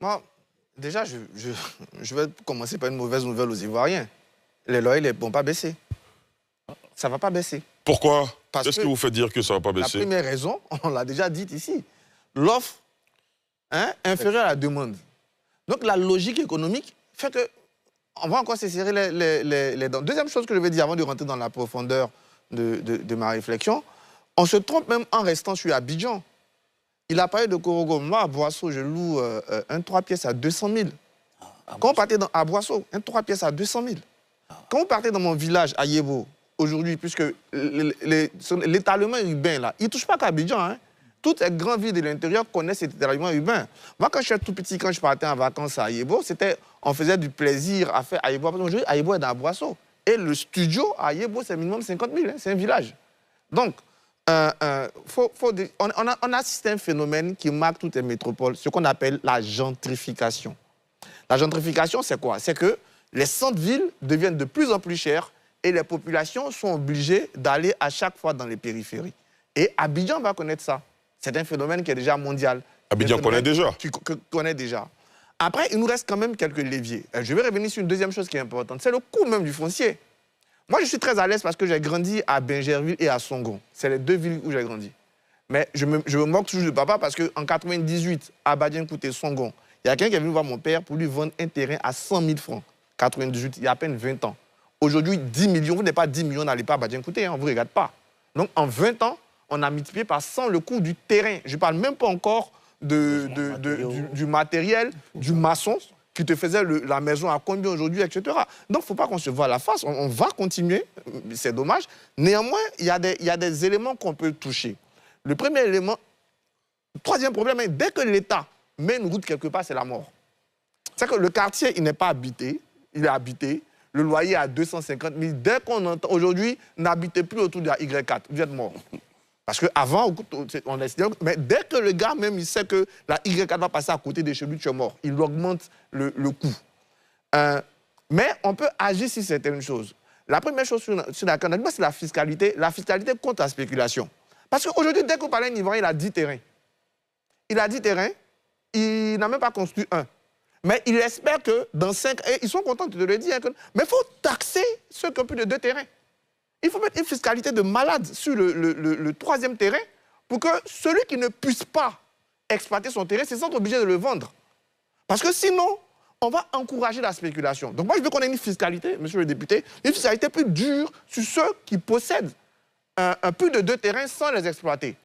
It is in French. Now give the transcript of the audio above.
Moi, déjà, je vais commencer par une mauvaise nouvelle aux Ivoiriens. Les loyers ne vont pas baisser. Ça ne va pas baisser. Pourquoi? Parce Qu'est-ce qui vous fait dire que ça ne va pas baisser? La première raison, on l'a déjà dit ici, l'offre inférieure à la demande. Donc la logique économique fait que on va encore se serrer les dents. Deuxième chose que je vais dire avant de rentrer dans la profondeur de ma réflexion, on se trompe même en restant sur Abidjan. Il a parlé de Korogo. Moi, à Boisseau, je loue un 3 pièces à 200 000. Quand vous partez à Boisseau, un 3 pièces à 200 000. Quand vous partez dans mon village, à Yébo, aujourd'hui, puisque l'étalement urbain, là, il ne touche pas qu'à Abidjan. Hein. Toutes les grandes villes de l'intérieur connaissent cet étalement urbain. Moi, quand je suis tout petit, quand je partais en vacances à Yébo, on faisait du plaisir à faire à Yébo. Aujourd'hui, Yébo est dans Boisseau. Et le studio à Yébo, c'est minimum 50 000. Hein, c'est un village. Donc, on a assisté à un phénomène qui marque toutes les métropoles, ce qu'on appelle la gentrification. La gentrification, c'est quoi? C'est que les centres-villes deviennent de plus en plus chers et les populations sont obligées d'aller à chaque fois dans les périphéries. Et Abidjan va connaître ça. C'est un phénomène qui est déjà mondial. Abidjan connaît déjà. Tu connais déjà. Après, il nous reste quand même quelques leviers. Je vais revenir sur une deuxième chose qui est importante. C'est le coût même du foncier. Moi, je suis très à l'aise parce que j'ai grandi à Bingerville et à Songon. C'est les deux villes où j'ai grandi. Mais je me moque toujours de papa parce qu'en 98, à Badian-Kouté, Songon, il y a quelqu'un qui est venu voir mon père pour lui vendre un terrain à 100 000 francs. 98, il y a à peine 20 ans. Aujourd'hui, 10 millions, vous n'êtes pas 10 millions, n'allez pas à Badian-Kouté, hein, on ne vous regarde pas. Donc, en 20 ans, on a multiplié par 100 le coût du terrain. Je ne parle même pas encore du matériel, du maçon, qui te faisait la maison à combien aujourd'hui, etc. Donc, il ne faut pas qu'on se voie la face. On va continuer, c'est dommage. Néanmoins, il y a des éléments qu'on peut toucher. Le premier élément, le troisième problème, dès que l'État met une route quelque part, c'est la mort. C'est que le quartier, il n'est pas habité, il est habité. Le loyer est à 250 000. Dès qu'on entend, aujourd'hui, n'habitez plus autour de la Y4, vous êtes mort. Parce qu'avant, on est... Mais dès que le gars même, il sait que la Y4 va passer à côté de chez lui, tu es mort. Il augmente le coût. Mais on peut agir sur certaines choses. La première chose sur laquelle on a dit, c'est la fiscalité. La fiscalité contre la spéculation. Parce qu'aujourd'hui, dès que vous parlez d'un Ivoirien, il a 10 terrains. Il a 10 terrains, il n'a même pas construit un. Mais il espère que dans 5 ans, ils sont contents de te le dire, mais il faut taxer ceux qui ont plus de 2 terrains. Il faut mettre une fiscalité de malade sur le troisième terrain pour que celui qui ne puisse pas exploiter son terrain se sente obligé de le vendre. Parce que sinon, on va encourager la spéculation. Donc moi, je veux qu'on ait une fiscalité, monsieur le député, une fiscalité plus dure sur ceux qui possèdent plus de 2 terrains sans les exploiter.